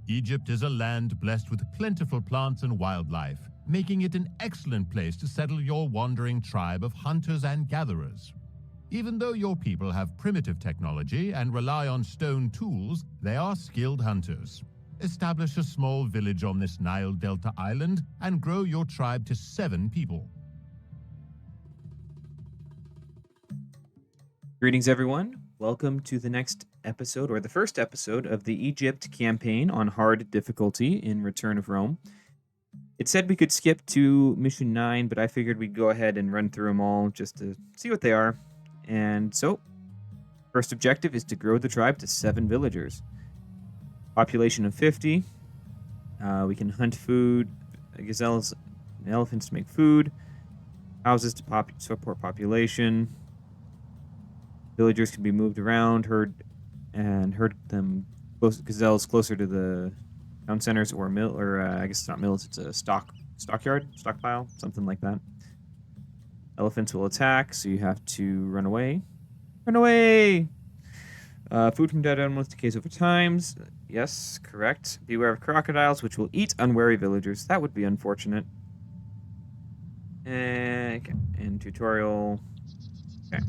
Egypt is a land blessed with plentiful plants and wildlife, making it an excellent place to settle your wandering tribe of hunters and gatherers. Even though your people have primitive technology and rely on stone tools, they are skilled hunters. Establish a small village on this Nile Delta island and grow your tribe to 7 people. Greetings, everyone. Welcome to the next episode, or the first episode of the Egypt campaign on hard difficulty in Return of Rome. It said we could skip to mission 9, but I figured we'd go ahead and run through them all just to see what they are. And so, first objective is to grow the tribe to 7 villagers. Population of 50. We can hunt food, gazelles and elephants to make food. Houses to support population. Villagers can be moved around, herd them gazelles closer to the town centers or mill, or I guess it's not mills, it's a stockpile, something like that. Elephants will attack, so you have to run away. Run away! Food from dead animals decays over time. Yes, correct. Beware of crocodiles, which will eat unwary villagers. That would be unfortunate. Okay. And tutorial. Okay.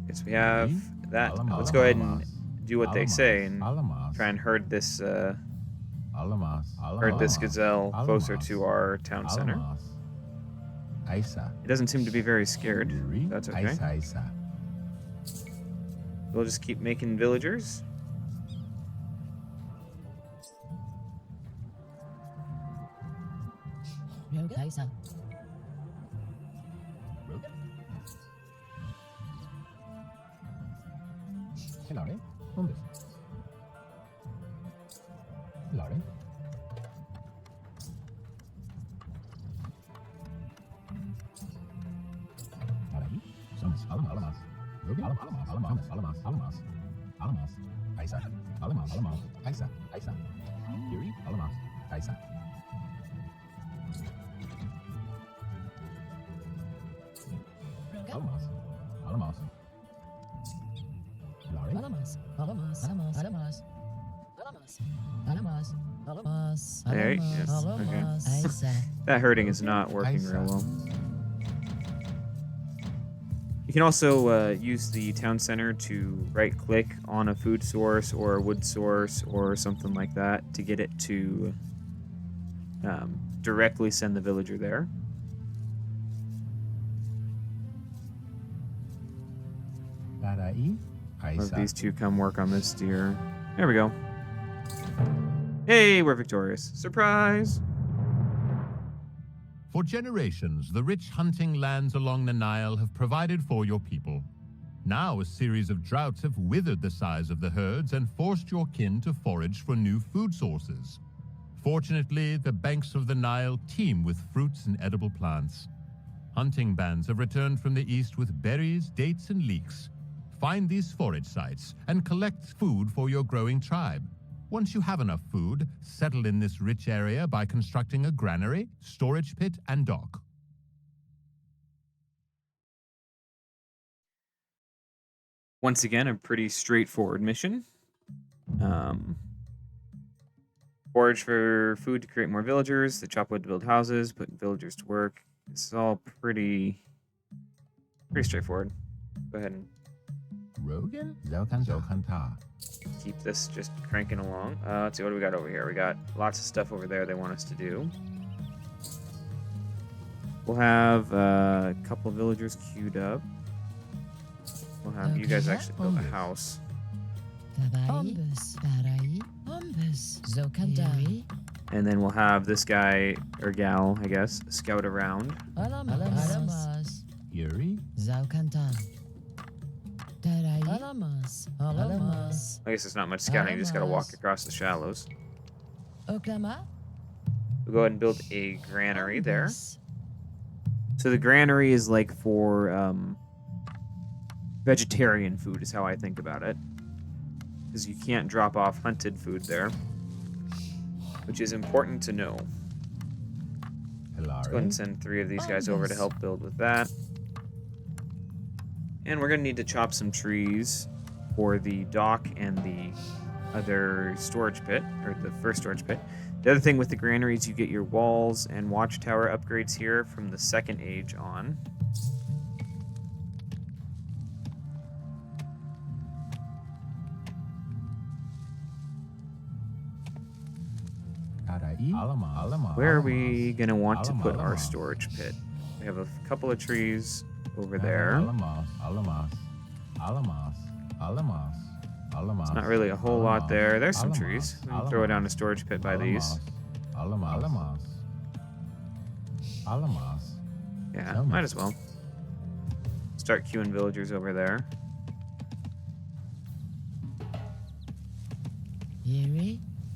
Guess we have that. Let's go ahead and do what they say and try and herd this gazelle closer to our town center. It doesn't seem to be very scared. That's okay. We'll just keep making villagers. There, yes, okay. That herding is not working real well. You can also use the town center to right-click on a food source or a wood source or something like that to get it to directly send the villager there. Let these two come work on this deer. There we go. Hey, we're victorious. Surprise! For generations, the rich hunting lands along the Nile have provided for your people. Now a series of droughts have withered the size of the herds and forced your kin to forage for new food sources. Fortunately, the banks of the Nile teem with fruits and edible plants. Hunting bands have returned from the east with berries, dates, and leeks. Find these forage sites and collect food for your growing tribe. Once you have enough food, settle in this rich area by constructing a granary, storage pit, and dock. Once again, a pretty straightforward mission. Forage for food to create more villagers, the chop wood to build houses, put villagers to work. This is all pretty straightforward. Go ahead and keep this just cranking along. Let's see, what do we got over here? We got lots of stuff over there they want us to do. We'll have a couple of villagers queued up. We'll have you guys actually build a house. And then we'll have this guy, or gal, I guess, scout around. I guess it's not much scouting, you just gotta walk across the shallows. We'll go ahead and build a granary there. So the granary is like for vegetarian food is how I think about it. Because you can't drop off hunted food there. Which is important to know. Let's go ahead and send 3 of these guys over to help build with that. And we're going to need to chop some trees for the dock and the other storage pit, or the first storage pit. The other thing with the granaries, you get your walls and watchtower upgrades here from the second age on. Where are we going to want to put our storage pit? We have a couple of trees over there. It's not really a whole lot there. There's some trees. We can throw down a storage pit by these. Yeah, might as well. Start queuing villagers over there.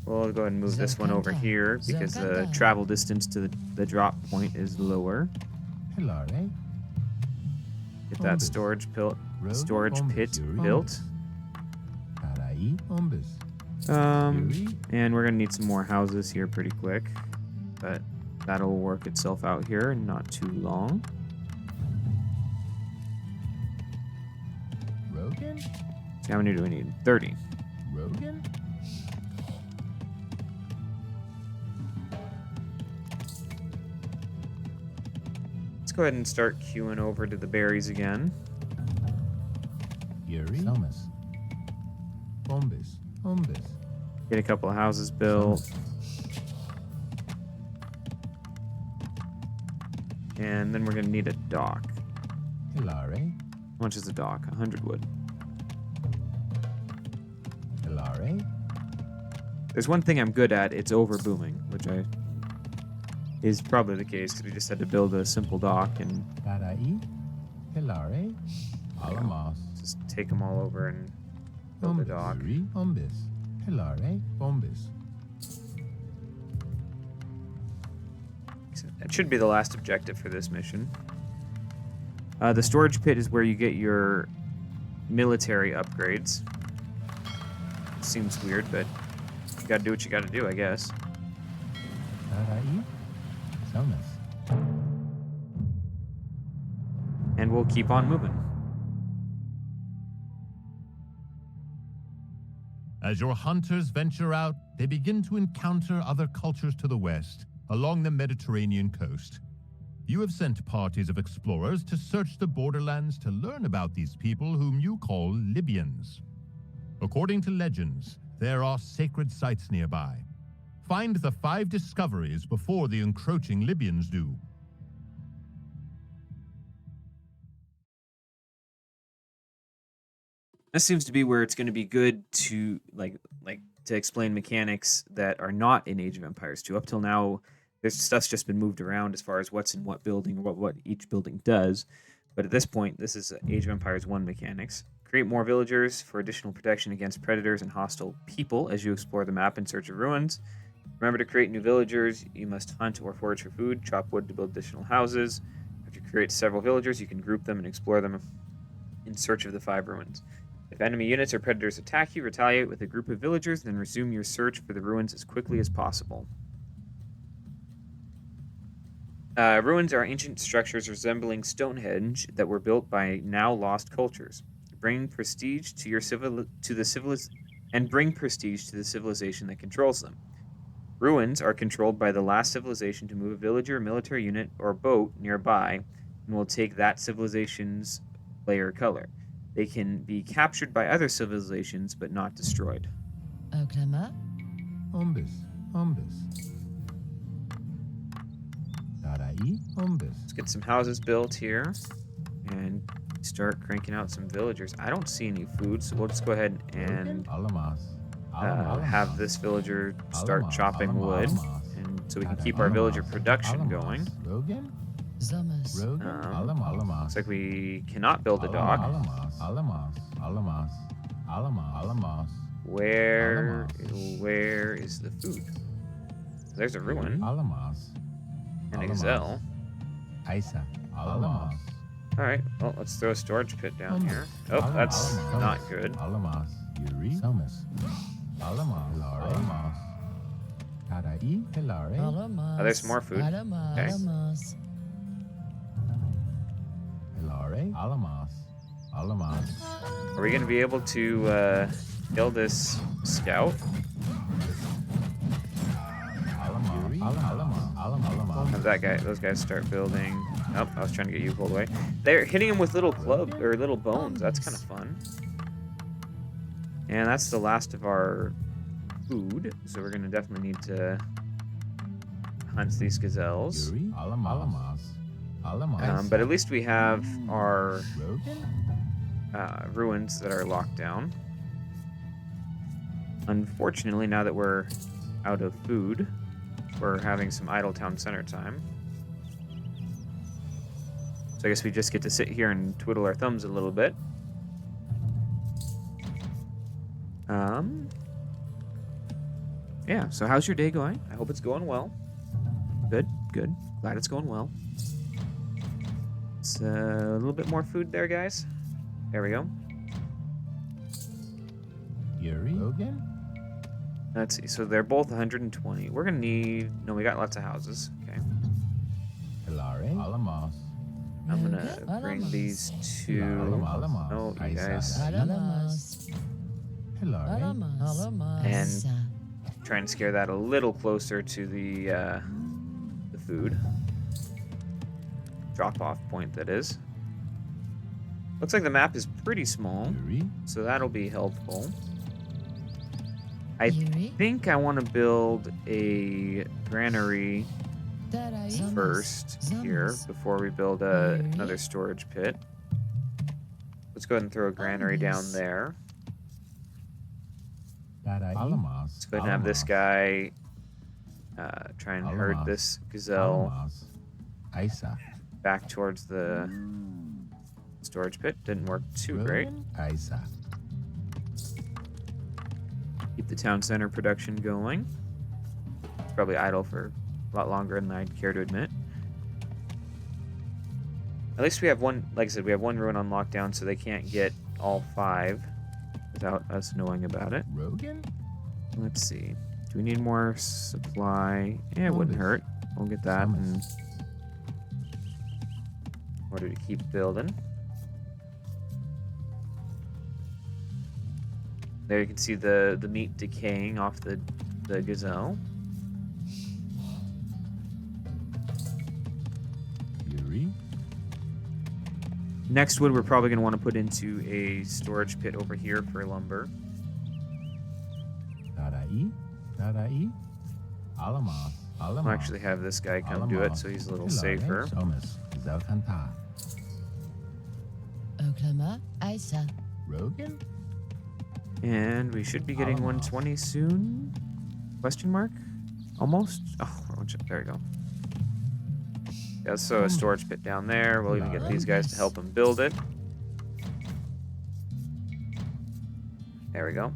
We'll go ahead and move this one over here because the travel distance to the drop point is lower. Get that storage pit built. And we're gonna need some more houses here pretty quick, but that'll work itself out here in not too long. So how many do we need? 30. Let's go ahead and start queuing over to the berries again. Get a couple of houses built. And then we're going to need a dock. How much is a dock? 100 wood. There's one thing I'm good at. It's over booming, which is probably the case because we just had to build a simple dock and just take them all over and build a dock. That should be the last objective for this mission. The storage pit is where you get your military upgrades. It seems weird, but you gotta do what you gotta do, I guess. And we'll keep on moving. As your hunters venture out, they begin to encounter other cultures to the west, along the Mediterranean coast. You have sent parties of explorers to search the borderlands to learn about these people whom you call Libyans. According to legends, there are sacred sites nearby. Find the 5 discoveries before the encroaching Libyans do. This seems to be where it's going to be good to to explain mechanics that are not in Age of Empires 2. Up till now, this stuff's just been moved around as far as what's in what building or what each building does. But at this point, this is Age of Empires 1 mechanics. Create more villagers for additional protection against predators and hostile people as you explore the map in search of ruins. Remember to create new villagers. You must hunt or forage for food, chop wood to build additional houses. After you create several villagers, you can group them and explore them in search of the 5 ruins. If enemy units or predators attack you, retaliate with a group of villagers, then resume your search for the ruins as quickly as possible. Ruins are ancient structures resembling Stonehenge that were built by now lost cultures. Bring prestige to your bring prestige to the civilization that controls them. Ruins are controlled by the last civilization to move a villager, military unit, or boat nearby, and will take that civilization's layer color. They can be captured by other civilizations, but not destroyed. Let's get some houses built here and start cranking out some villagers. I don't see any food, so we'll just go ahead and have this villager start chopping wood, and so we can keep our villager production going. Looks like we cannot build a dock. Where is the food? There's a ruin. And a gazelle. Alright, well, let's throw a storage pit down here. Oh, that's not good. Oh, there's more food. Okay. Are we going to be able to kill this scout. Have those guys start building. Oh, I was trying to get you pulled away. They're hitting him with little club or little bones. That's kind of fun. And that's the last of our food. So we're gonna definitely need to hunt these gazelles. But at least we have our ruins that are locked down. Unfortunately, now that we're out of food, we're having some idle town center time. So I guess we just get to sit here and twiddle our thumbs a little bit. Yeah, so how's your day going? I hope it's going well. Good, good. Glad it's going well. It's a little bit more food there, guys. There we go. Logan? Let's see. So they're both 120. We're gonna need. No, we got lots of houses. Okay. I'm gonna bring these two. Oh, you guys. And try and scare that a little closer to the food drop-off point. That is. Looks like the map is pretty small, so that'll be helpful. I think I want to build a granary first here before we build another storage pit. Let's go ahead and throw a granary down there. Let's go ahead and have this guy try and herd this gazelle back towards the storage pit. Didn't work too great. Keep the town center production going. It's probably idle for a lot longer than I'd care to admit. At least we have one, like I said, we have one ruin on lockdown, so they can't get all 5 without us knowing about it. Let's see. Do we need more supply? Yeah, it wouldn't hurt. We'll get that in order to keep building. There you can see the meat decaying off the gazelle. Next wood we're probably going to want to put into a storage pit over here for lumber. We'll actually have this guy come do it so he's a little safer. And we should be getting 120 soon? Question mark? Almost? Oh, there we go. Yeah, so a storage pit down there. We'll even get these guys to help him build it. There we go.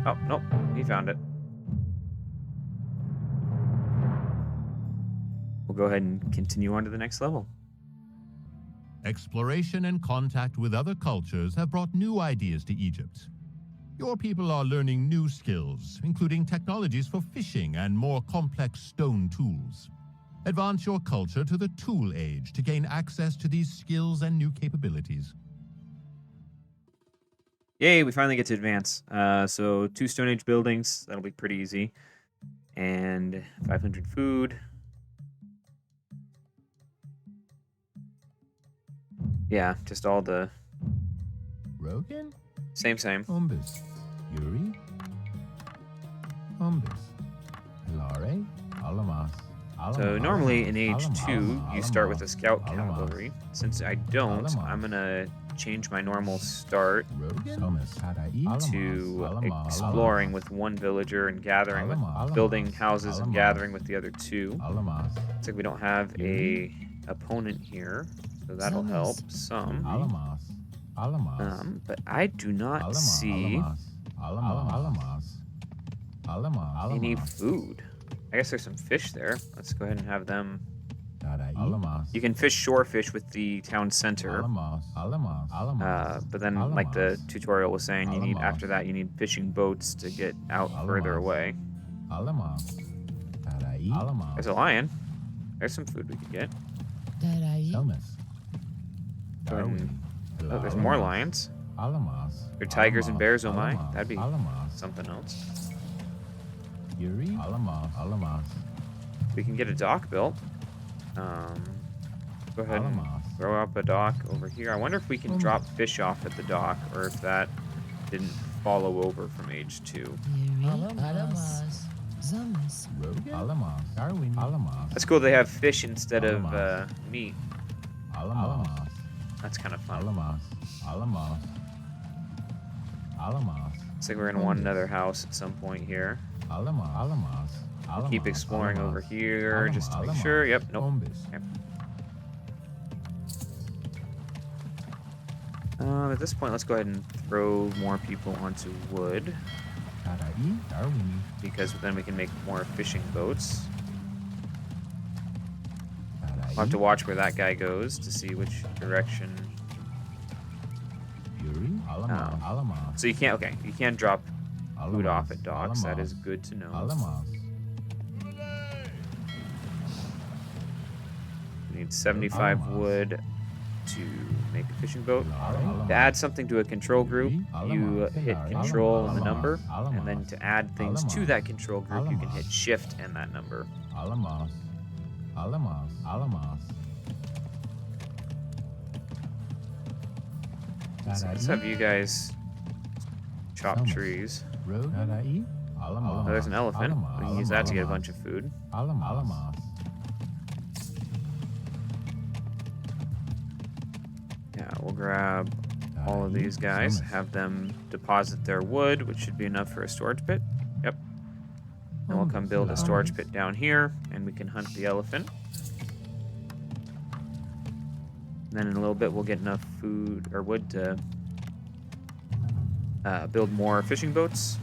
Oh, nope. He found it. We'll go ahead and continue on to the next level. Exploration and contact with other cultures have brought new ideas to Egypt. Your people are learning new skills, including technologies for fishing and more complex stone tools. Advance your culture to the tool age to gain access to these skills and new capabilities. Yay, we finally get to advance. So 2 Stone Age buildings. That'll be pretty easy. And 500 food. Yeah, just all the Rogan? same. Umbus. Yuri? Umbus. Hilare? Alamas. So normally in age 2, you start with a scout cavalry. Since I don't, I'm gonna change my normal start to exploring with 1 villager and gathering with building houses and gathering with the other 2. Looks like we don't have a opponent here, so that'll help some. But I do not see any food. I guess there's some fish there. Let's go ahead and have them. You can fish shore fish with the town center. But then, like the tutorial was saying, you need after that you need fishing boats to get out further away. There's a lion. There's some food we could get. Oh, there's more lions. There are tigers and bears, oh my. That'd be something else. We can get a dock built. Go ahead and throw up a dock over here. I wonder if we can drop fish off at the dock, or if that didn't follow over from age 2. That's cool. They have fish instead of meat. That's kind of fun. Looks like we're gonna want another house at some point here. Keep exploring over here just to make sure. Yep, nope. Okay. At this point, let's go ahead and throw more people onto wood, because then we can make more fishing boats. We'll have to watch where that guy goes to see which direction. So you can't. Okay, you can't drop food off at docks. That is good to know. We need 75 wood to make a fishing boat. To add something to a control group, you hit control and the number, and then to add things to that control group, you can hit shift and that number. So let's have you guys chop trees. Oh, there's an elephant. We can use that to get a bunch of food. Yeah, we'll grab all of these guys, have them deposit their wood, which should be enough for a storage pit. Yep. And we'll come build a storage pit down here, and we can hunt the elephant. And then in a little bit, we'll get enough food or wood to build more fishing boats.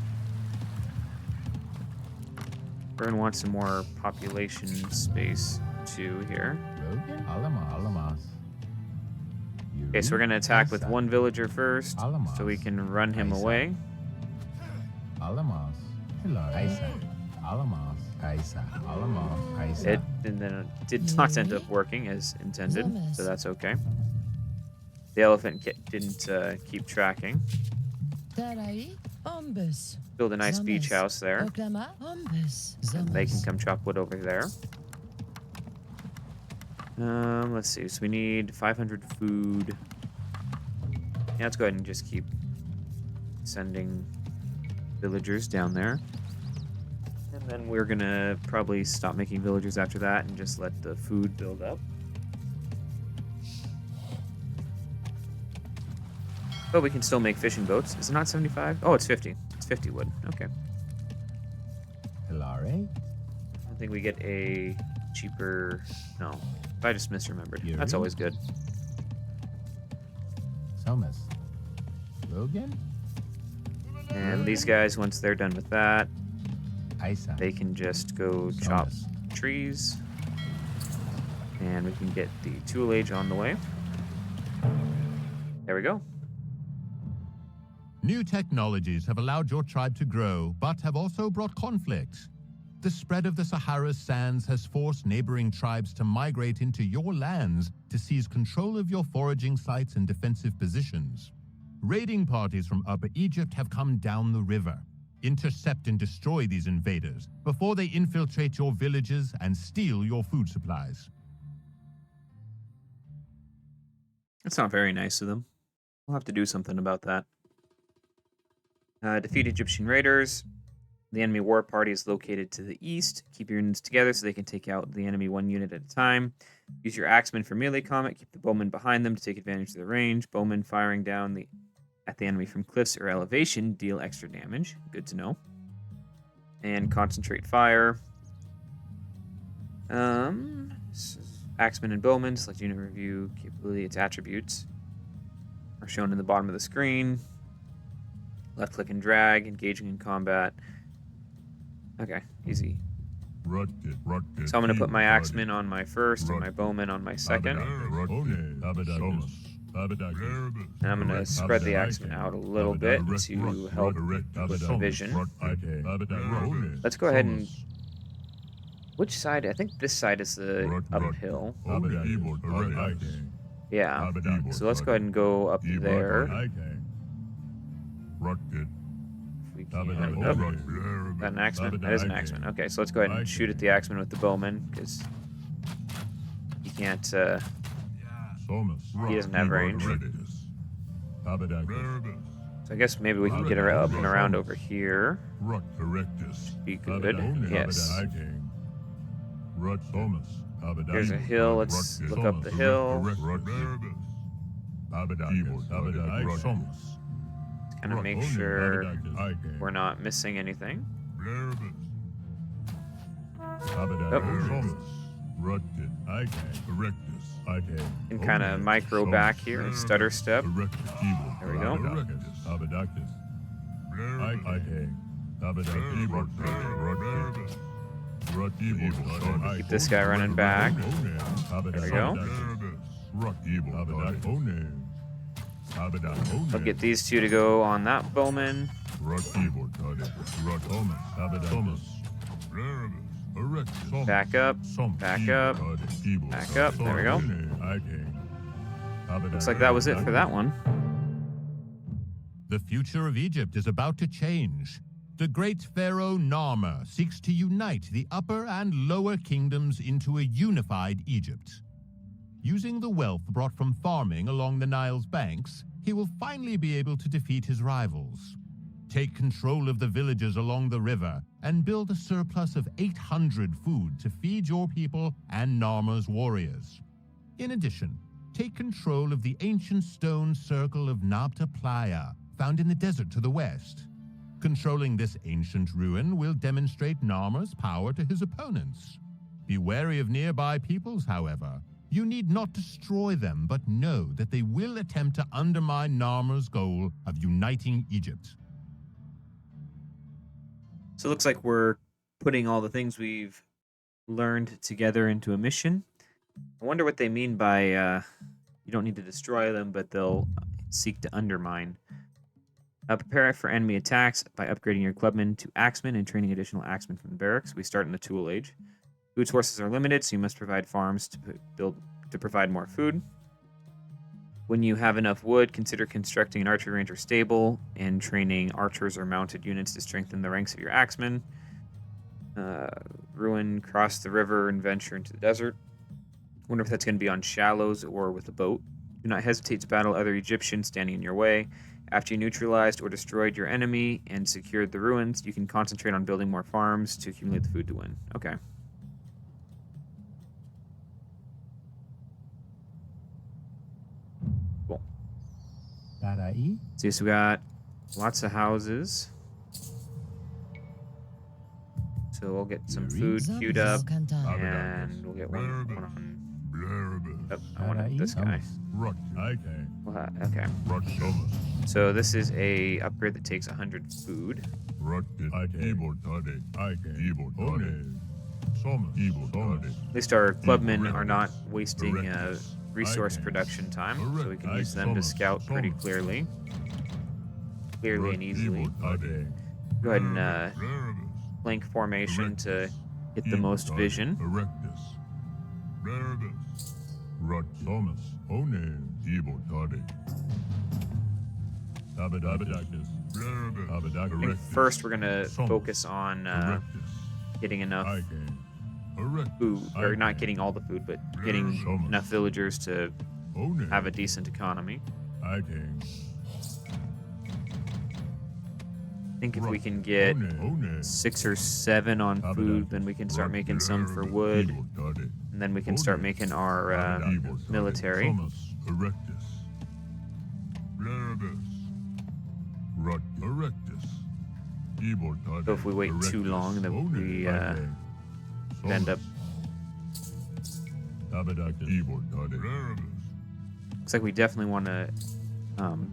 We're gonna want some more population space too here. Okay, so we're gonna attack with 1 villager first, so we can run him away. And then it did not end up working as intended, so that's okay. The elephant didn't keep tracking. Build a nice beach house there. And they can come chop wood over there. Let's see. So we need 500 food. Yeah, let's go ahead and just keep sending villagers down there. And then we're gonna probably stop making villagers after that and just let the food build up. But we can still make fishing boats. Is it not 75? Oh, it's 50. It's 50 wood. Okay. I think we get a cheaper... No. I just misremembered. That's always good. And these guys, once they're done with that, Eyesight. they can just go chop trees. And we can get the tool age on the way. There we go. New technologies have allowed your tribe to grow, but have also brought conflict. The spread of the Sahara's sands has forced neighboring tribes to migrate into your lands to seize control of your foraging sites and defensive positions. Raiding parties from Upper Egypt have come down the river. Intercept and destroy these invaders before they infiltrate your villages and steal your food supplies. That's not very nice of them. We'll have to do something about that. Defeat Egyptian raiders. The enemy war party is located to the east. Keep your units together so they can take out the enemy one unit at a time. Use your axemen for melee combat. Keep the bowmen behind them to take advantage of the range. Bowmen firing down at the enemy from cliffs or elevation deal extra damage. Good to know. And concentrate fire. Axemen and bowmen. Select unit review capability. Its attributes are shown in the bottom of the screen. Left click and drag, engaging in combat. Okay, easy. So I'm going to put my axemen on my first and my bowmen on my second. And I'm going to spread the axemen out a little bit to help with vision. Let's go ahead and... Which side? I think this side is the uphill. Yeah, so let's go ahead and go up there. We can. Oh, is that an axeman? That is an axeman. Okay, so let's go ahead and shoot at the axeman with the bowman, because he can't, he doesn't have range. So I guess maybe we can get her up and around over here. Be good. Yes. There's a hill. Let's look up the hill. Kind of make sure we're not missing anything. And kind of micro back here, stutter step. There we go. Keep this guy running back. There we go. I'll get these two to go on that bowman. Back up, back up, back up. There we go. Looks like that was it for that one. The future of Egypt is about to change. The great pharaoh Narmer seeks to unite the upper and lower kingdoms into a unified Egypt. Using the wealth brought from farming along the Nile's banks, he will finally be able to defeat his rivals. Take control of the villages along the river and build a surplus of 800 food to feed your people and Narmer's warriors. In addition, take control of the ancient stone circle of Nabta Playa, found in the desert to the west. Controlling this ancient ruin will demonstrate Narmer's power to his opponents. Be wary of nearby peoples, however. You need not destroy them, but know that they will attempt to undermine Narmer's goal of uniting Egypt. So it looks like we're putting all the things we've learned together into a mission. I wonder what they mean by you don't need to destroy them, but they'll seek to undermine. Prepare for enemy attacks by upgrading your clubmen to axemen and training additional axemen from the barracks. We start in the tool age. Food sources are limited, so you must provide farms to provide more food. When you have enough wood, consider constructing an archery range or stable and training archers or mounted units to strengthen the ranks of your axemen. Cross the river and venture into the desert. Wonder if that's going to be on shallows or with a boat. Do not hesitate to battle other Egyptians standing in your way. After you neutralized or destroyed your enemy and secured the ruins, you can concentrate on building more farms to accumulate the food to win. Okay. Cool. See, so we got lots of houses. So we'll get some food queued up, and we'll get one on Oh, I wanted this guy. Okay. So this is a upgrade that takes 100 food. At least our clubmen are not wasting resource production time, so we can use them to scout pretty clearly and easily. Go ahead and flank formation to get the most vision. I think first we're going to focus on getting enough food, or not getting all the food, but getting enough villagers to have a decent economy. I think if we can get 6 or 7 on food, then we can start making some for wood, and then we can start making our military. So if we wait too long, then we end up. Looks like we definitely want to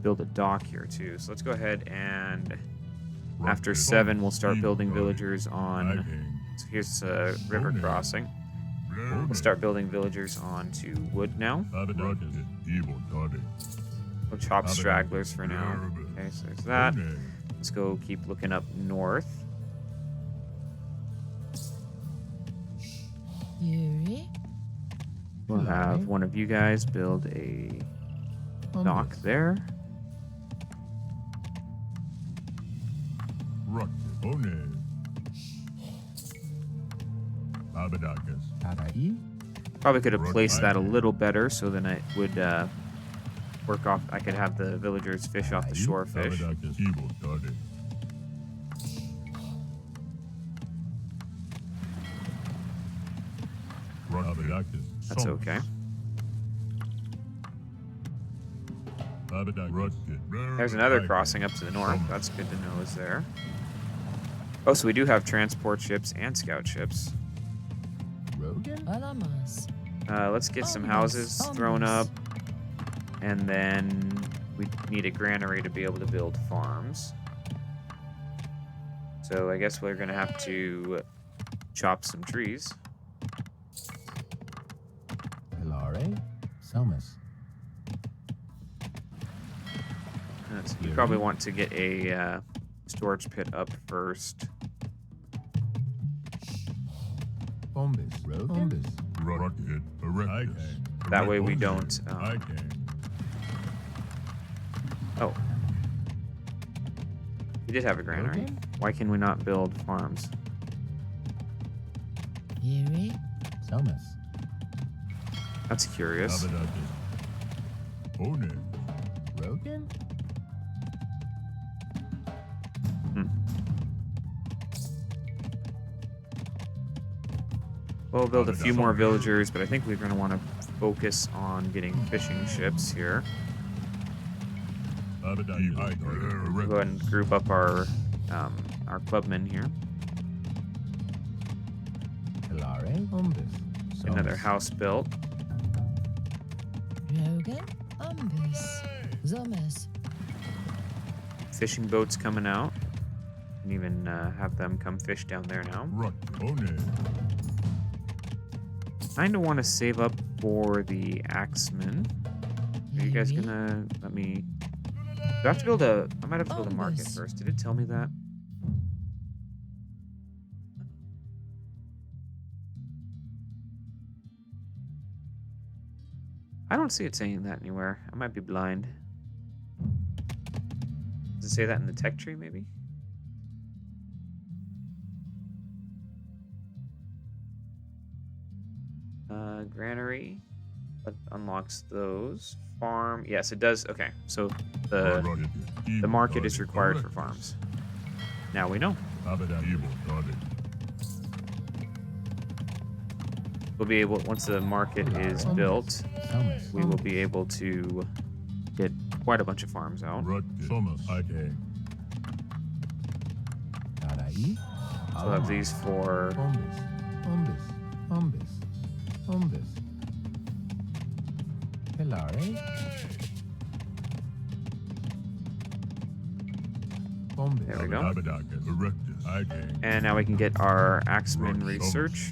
build a dock here too. So let's go ahead and after 7, we'll start building villagers on. So here's a river crossing. We'll start building villagers onto wood now. We'll chop stragglers for now. Okay, so there's that. Let's go keep looking up north. We'll have one of you guys build a dock there. Probably could have placed that a little better so then it would work off. I could have the villagers fish off the shore fish. That's okay. There's another crossing up to the north. That's good to know is there. Oh, so we do have transport ships and scout ships. Let's get some houses thrown up. And then we need a granary to be able to build farms. So I guess we're going to have to chop some trees. You probably want to get a storage pit up first. That way we don't... Oh. We did have a granary. Why can we not build farms? That's curious. We'll build a few more villagers, but I think we're going to want to focus on getting fishing ships here. We'll go ahead and group up our clubmen here. Another house built. Fishing boats coming out. Can even have them come fish down there now. Kind of want to save up for the axemen. Are you guys gonna let me? Do I have to build a? I might have to build a market first. Did it tell me that? I don't see it saying that anywhere. I might be blind. Does it say that in the tech tree, maybe? Granary. That unlocks those. Farm. Yes, it does. Okay, so the market is required for farms. Now we know. We'll be able, once the market is built, we will be able to get quite a bunch of farms out. So we'll have these for There we go. And now we can get our Axeman research.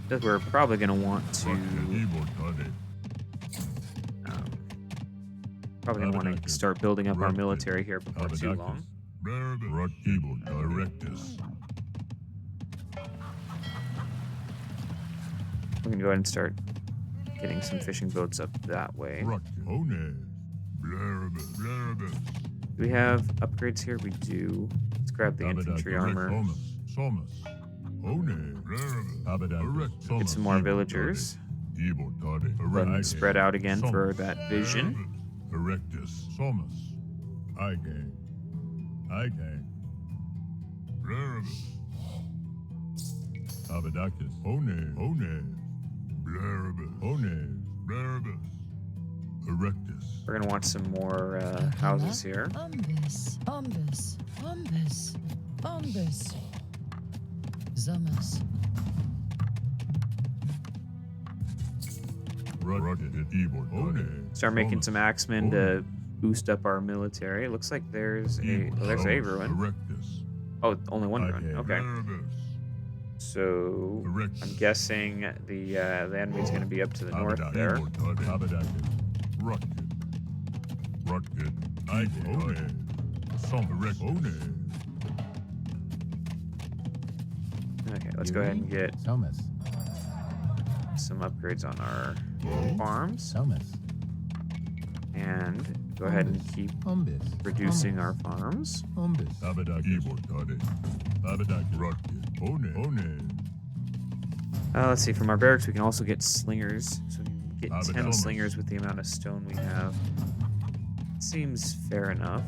Because we're probably going to want to... probably going to want to start building up our military here before too long. We're going to go ahead and start getting some fishing boats up that way. Do we have upgrades here? We do. Let's grab the infantry armor. Get some more villagers. Then spread out again for that vision. We're going to want some more houses here. Start making some axemen to boost up our military. It looks like there's a ruin. Oh, only one ruin. Okay. So I'm guessing the enemy's going to be up to the north there. Okay, let's go ahead and get some upgrades on our farms. And go ahead and keep reducing our farms. Let's see, from our barracks we can also get slingers. So we can get 10 slingers with the amount of stone we have. Seems fair enough.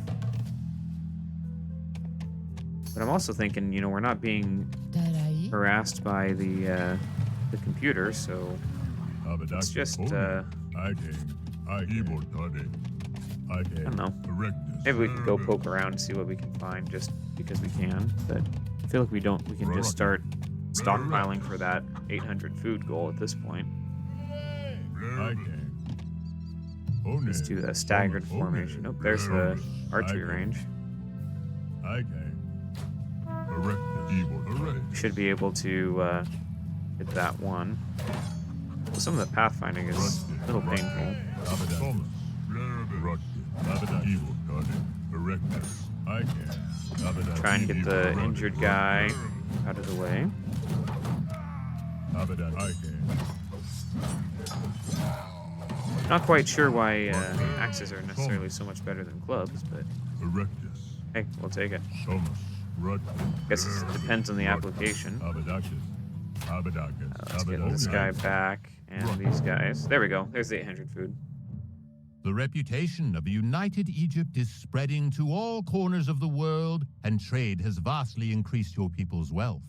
But I'm also thinking, you know, we're not being harassed by the computer, so let's just I don't know. Maybe we can go poke around and see what we can find, just because we can. But I feel like we can just start stockpiling for that 800 food goal at this point. Let's do a staggered formation. Oh, there's the archery range. We should be able to hit that one. Some of the pathfinding is a little painful. Try and get the injured guy out of the way. Not quite sure why axes are necessarily so much better than clubs, but hey, we'll take it. Guess it depends on the application. Let's get this guy back and these guys. There we go. There's the 800 food. The reputation of a united Egypt is spreading to all corners of the world, and trade has vastly increased your people's wealth.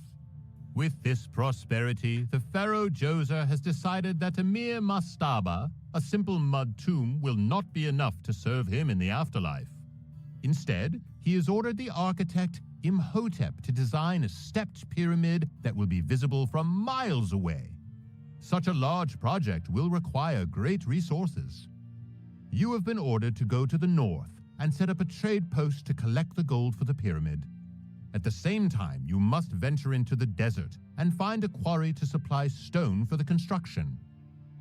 With this prosperity, the pharaoh Djoser has decided that a mere mastaba, a simple mud tomb, will not be enough to serve him in the afterlife. Instead, he has ordered the architect Imhotep to design a stepped pyramid that will be visible from miles away. Such a large project will require great resources. You have been ordered to go to the north and set up a trade post to collect the gold for the pyramid. At the same time, you must venture into the desert and find a quarry to supply stone for the construction.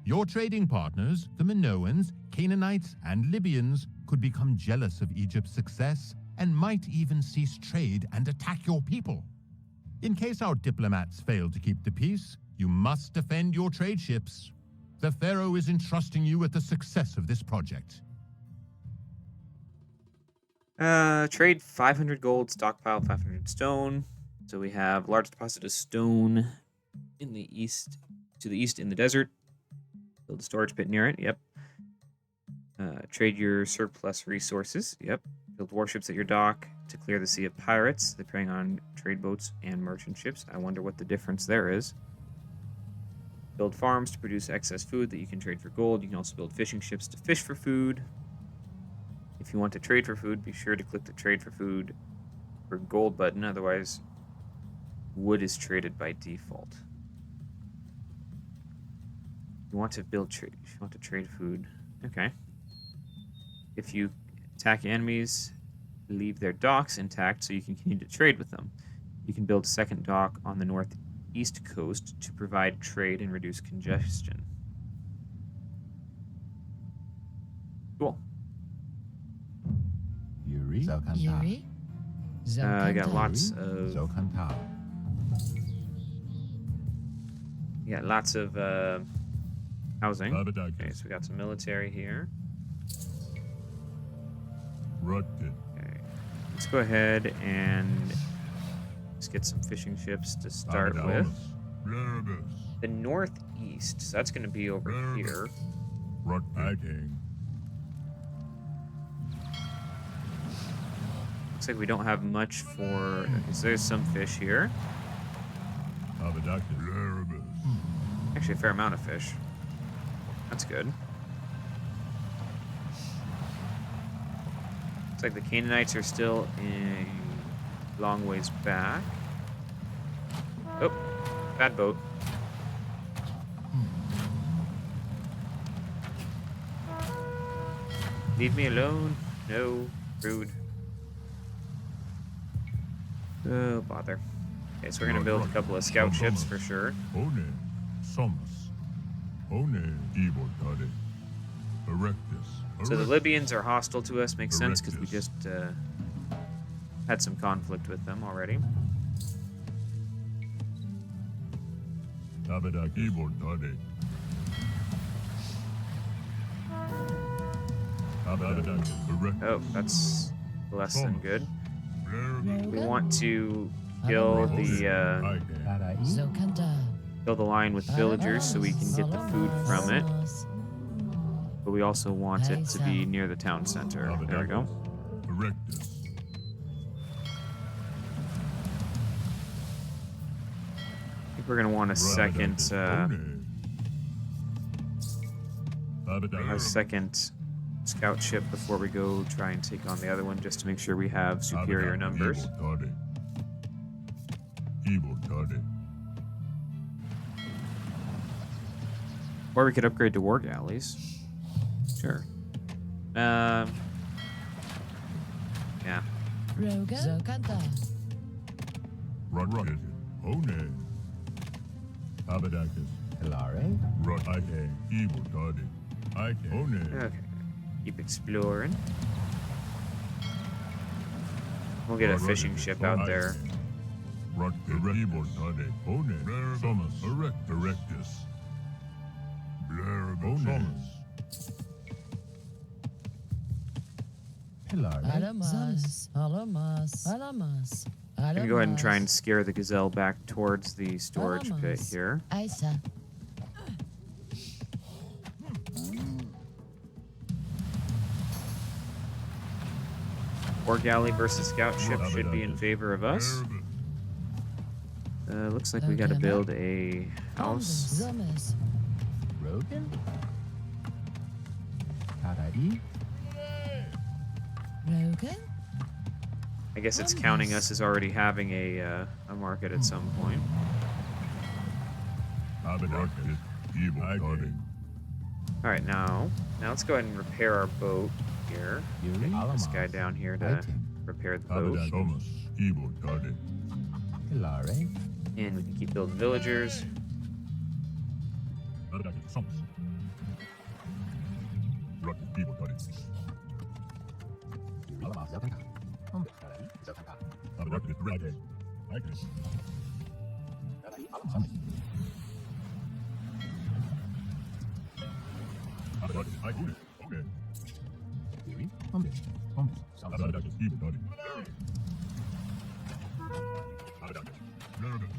Your trading partners, the Minoans, Canaanites, and Libyans, could become jealous of Egypt's success and might even cease trade and attack your people. In case our diplomats fail to keep the peace, you must defend your trade ships. The pharaoh is entrusting you with the success of this project. Trade 500 gold, stockpile 500 stone. So we have large deposit of stone in the east, to the east in the desert. Build a storage pit near it. Yep. Trade your surplus resources. Yep. Build warships at your dock to clear the sea of pirates. They're preying on trade boats and merchant ships. I wonder what the difference there is. Build farms to produce excess food that you can trade for gold. You can also build fishing ships to fish for food. If you want to trade for food, be sure to click the trade for food or gold button. Otherwise, wood is traded by default. You want to build trade. You want to trade food. Okay. If you attack enemies, leave their docks intact so you can continue to trade with them. You can build a second dock on the northeast coast to provide trade and reduce congestion. Cool. Yuri. Yuri? I got Zokanta. lots of Zokanta. Housing. Okay, Abadakis. so we got some military here. Rutted. Okay. Let's go ahead and let's get some fishing ships to start with. Blarabus. The northeast, so that's going to be over here. Rutting. Looks like we don't have much for. Okay, so there's some fish here. Abadakis. Blarabus. Actually, a fair amount of fish. That's good. Looks like the Canaanites are still a long ways back. Oh, bad boat. Leave me alone. No, rude. Oh, bother. Okay, so we're gonna build a couple of scout ships for sure. One. Somus. One. Evotade. Erectus. So the Libyans are hostile to us. Makes sense because we just had some conflict with them already. Abadak. Evotade. Abadak. Oh, that's less than good. We Rogan? want to kill the Tarai. Zokanta. kill the line with villagers so we can get the food from it. But we also want it to be near the town center. There we go. Erectus. I think we're gonna want a second scout ship before we go try and take on the other one, just to make sure we have superior numbers. Or we could upgrade to war galleys. Sure. Yeah. Rogan? Zokanta. Rutted. One. Abadakis. Hilare. Rutted. Evotade. One. Okay. Keep exploring. We'll get a fishing ship out there. Rutted. Evotade. One. Somus. Erectus. Blarabus. Hilare. Alamas. Alamas. Alamas. I'm gonna go ahead and try and scare the gazelle back towards the storage pit here. Isa. War galley versus scout ship should be in favor of us. Looks like we gotta build a house. Zumas. Rogan. Tarai. Rogan? I guess it's counting us as already having a market at some point. Abadakis. Evotade. All right, now let's go ahead and repair our boat here. Yuri. Get this guy down here to Fighting. repair the boat, Somus. Evotade. Hilare. and we can keep building villagers. Abadakis. Somus. Rutted. Evotade. Alamas. Zokanta. Tarai. Zokanta. Abadakis. Rutted. Icus. Tarai. Alamas. Abadakis. Icus. Okay. Yuri. Somus. Somus. Abadakis. Evotade. Abadakis. Blarabus.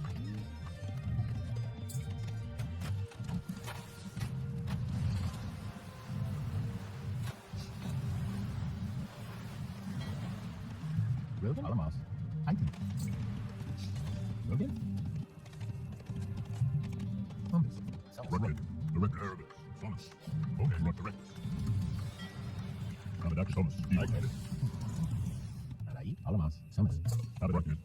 Rogan. Alamas. Item. Rogan. Somus. Rutted. Direct Arabus. Somus. Okay. Rutted. Abadakis. Somus. Evotade. Tarai. Alamas. Somus. Abadakis.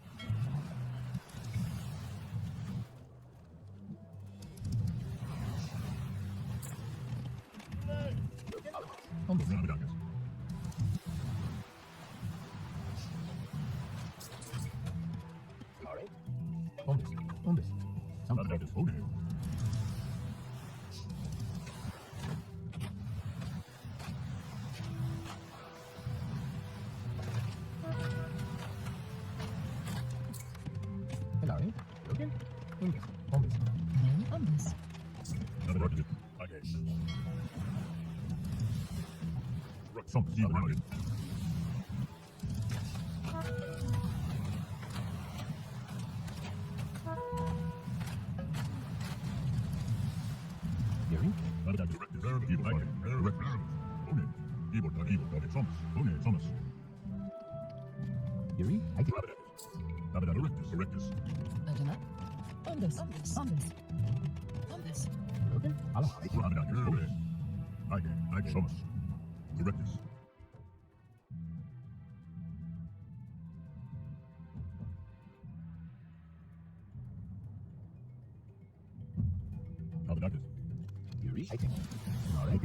Bombes. Bombes. Something. Hello. Okay. Bombes. Bombes. Many bombes. Yuri. Yuri. I think. Adama. Bombes. Bombes. Bombes. Bombes. Okay. Hello. Yuri. I think. All right.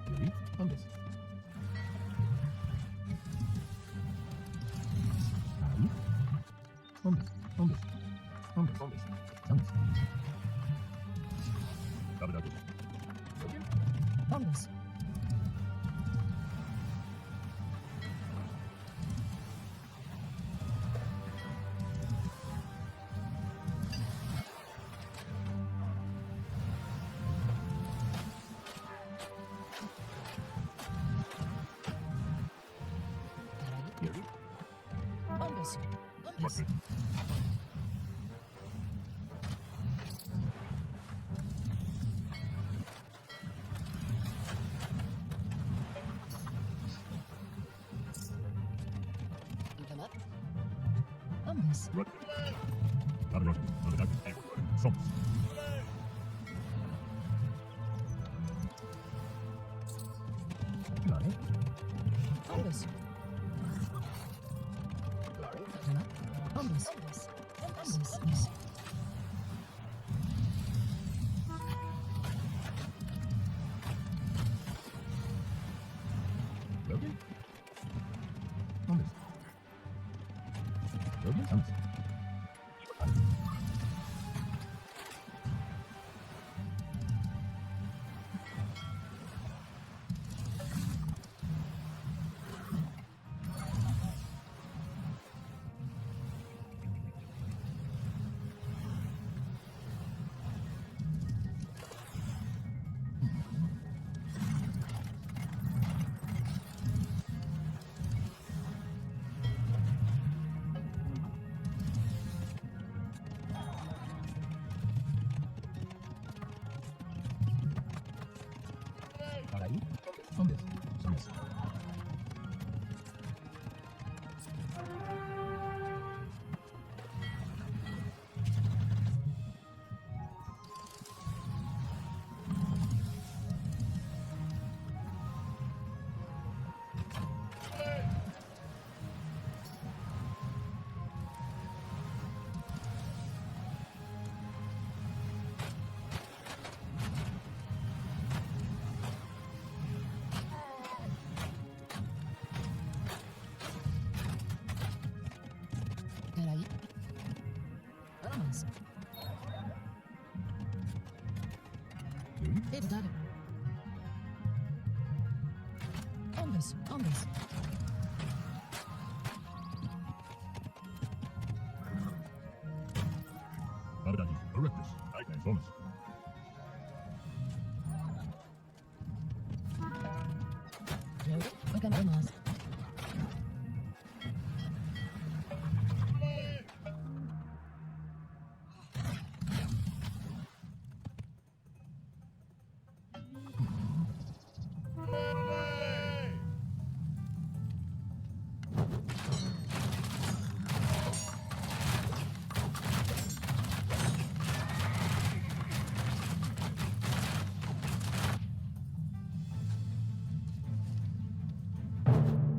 Yuri. Bombes. Aí. Bombes. Bombes. Bombes. Bombes. Bombes. Bombes. Yuri. Bombes. Bombes. Adama. Bombes. Hello. Bombes. Adama. Bombes. Bombes. Bombes. Okay. Bombes. Okay. Bombes. Ahí. Bombes. Bombes. Peraí. Vamos. Yuri. Verdade. Bombes. Bombes. Jogo. Vamos.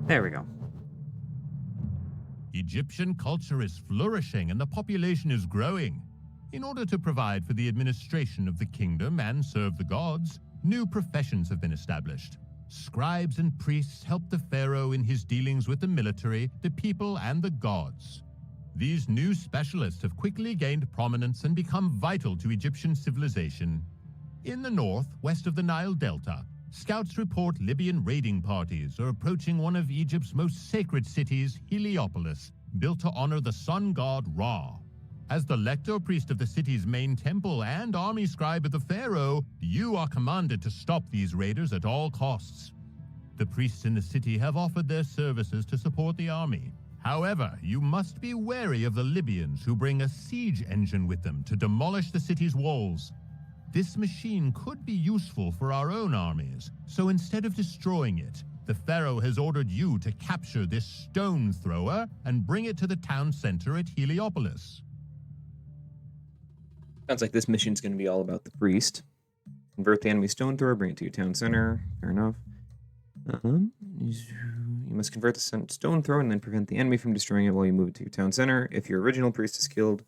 There we go. Egyptian culture is flourishing and the population is growing. In order to provide for the administration of the kingdom and serve the gods, new professions have been established. Scribes and priests helped the pharaoh in his dealings with the military, the people, and the gods. These new specialists have quickly gained prominence and become vital to Egyptian civilization. In the north, west of the Nile Delta, scouts report Libyan raiding parties are approaching one of Egypt's most sacred cities, Heliopolis, built to honor the sun god Ra. As the lector priest of the city's main temple and army scribe of the pharaoh, you are commanded to stop these raiders at all costs. The priests in the city have offered their services to support the army. However, you must be wary of the Libyans who bring a siege engine with them to demolish the city's walls. This machine could be useful for our own armies, so instead of destroying it, the pharaoh has ordered you to capture this stone thrower and bring it to the town center at Heliopolis. Sounds like this mission's going to be all about the priest. Convert the enemy stone thrower, bring it to your town center. Fair enough. You must convert the stone thrower and then prevent the enemy from destroying it while you move it to your town center. If your original priest is killed,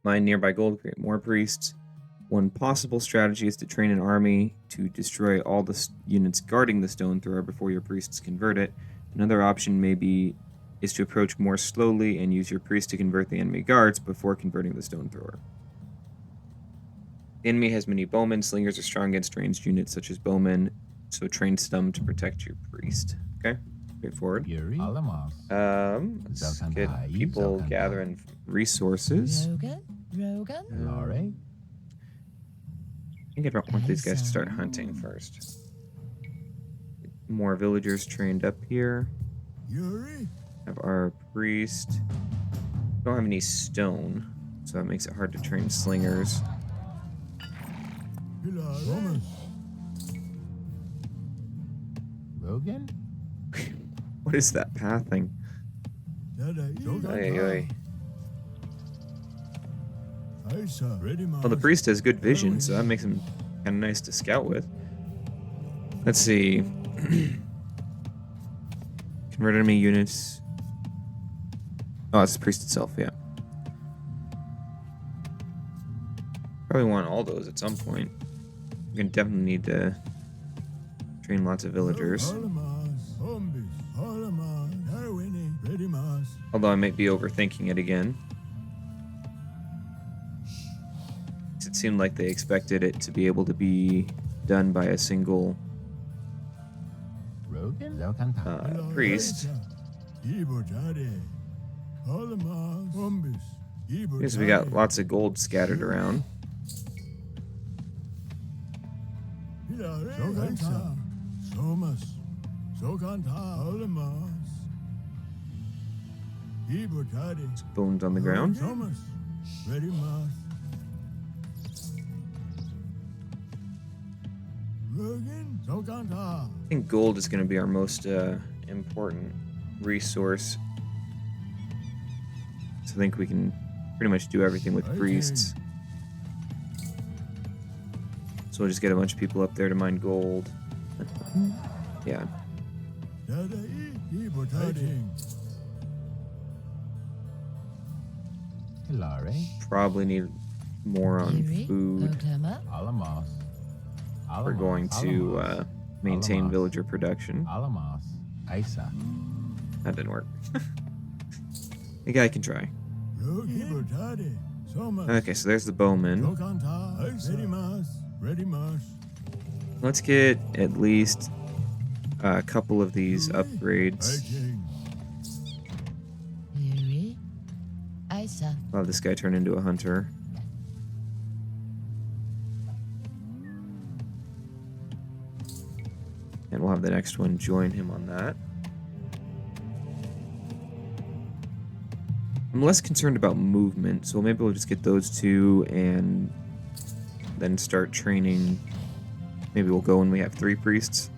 mine nearby gold, create more priests. One possible strategy is to train an army to destroy all the units guarding the stone thrower before your priests convert it. Another option is to approach more slowly and use your priest to convert the enemy guards before converting the stone thrower. The enemy has many bowmen. Slingers are strong against ranged units such as bowmen, so train some to protect your priest. Okay, straightforward. Yuri. Alamos. Let's get people gathering resources. Rogan. Lore. I think I don't want these guys to start hunting first. More villagers trained up here. Yuri. Have our priest. Don't have any stone, so that makes it hard to train slingers. Rogan. What is that pathing? Oy, oy. Well, the priest has good vision, so that makes him kind of nice to scout with. Let's see. Convert enemy units. Oh, it's the priest itself, yeah. Probably want all those at some point. We're gonna definitely need to train lots of villagers. Although I might be overthinking it again. It seemed like they expected it to be able to be done by a single priest. Because we got lots of gold scattered around. Bones on the ground. I think gold is going to be our most important resource. So I think we can pretty much do everything with priests. So we'll just get a bunch of people up there to mine gold. Yeah. Probably need more on food. We're going to maintain villager production. That didn't work. The guy can try. Okay, so there's the bowman. Let's get at least a couple of these upgrades. I'll have this guy turn into a hunter. And we'll have the next one join him on that. I'm less concerned about movement, so maybe we'll just get those two and then start training. Maybe we'll go when we have 3 priests.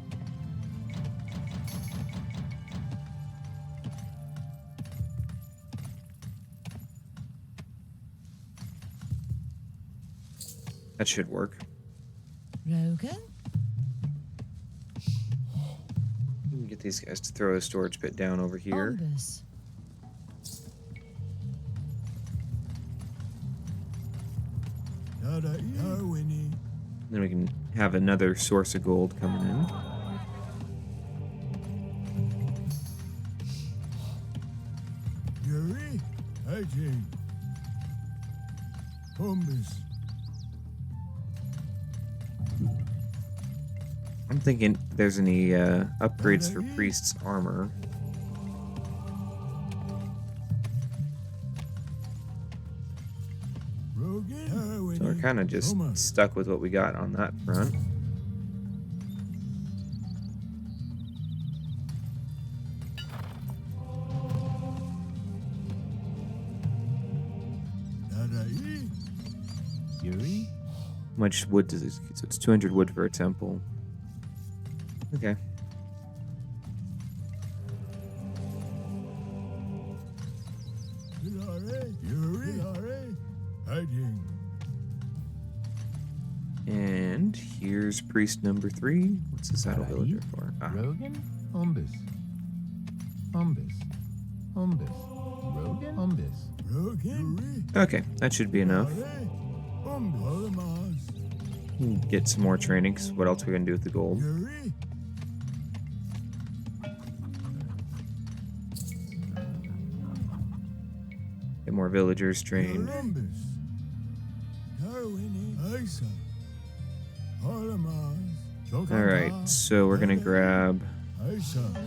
That should work. Rogan? We can get these guys to throw a storage pit down over here. Ombus. Then we can have another source of gold coming in. Hombis. I'm thinking if there's any upgrades for priest's armor. So we're kind of just stuck with what we got on that front. Yuri. How much wood does this get? So it's 200 wood for a temple. Okay. And here's priest number 3. What's the saddle villager for? Ah, Rogan. Hombis. Hombis. Hombis. Rogan. Hombis. Rogan. okay, that should be enough. Get some more training, 'cause what else are we going to do with the gold? Get more villagers trained. Alright, so we're going to grab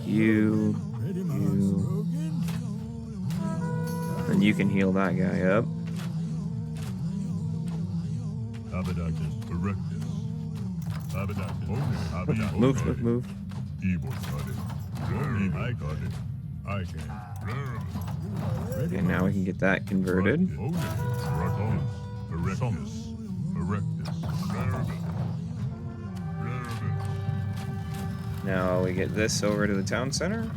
you, and you can heal that guy up. Move, move. Okay, now we can get that converted. Now we get this over to the town center.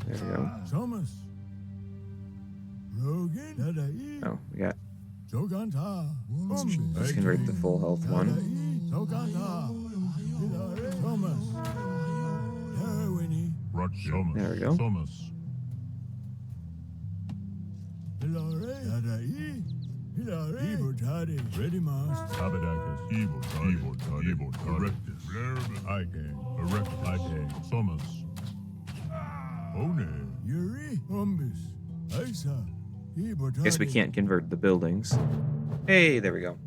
There we go. Oh, we got. Let's convert the full health one. There we go. Guess we can't convert the buildings. Hey, there we go.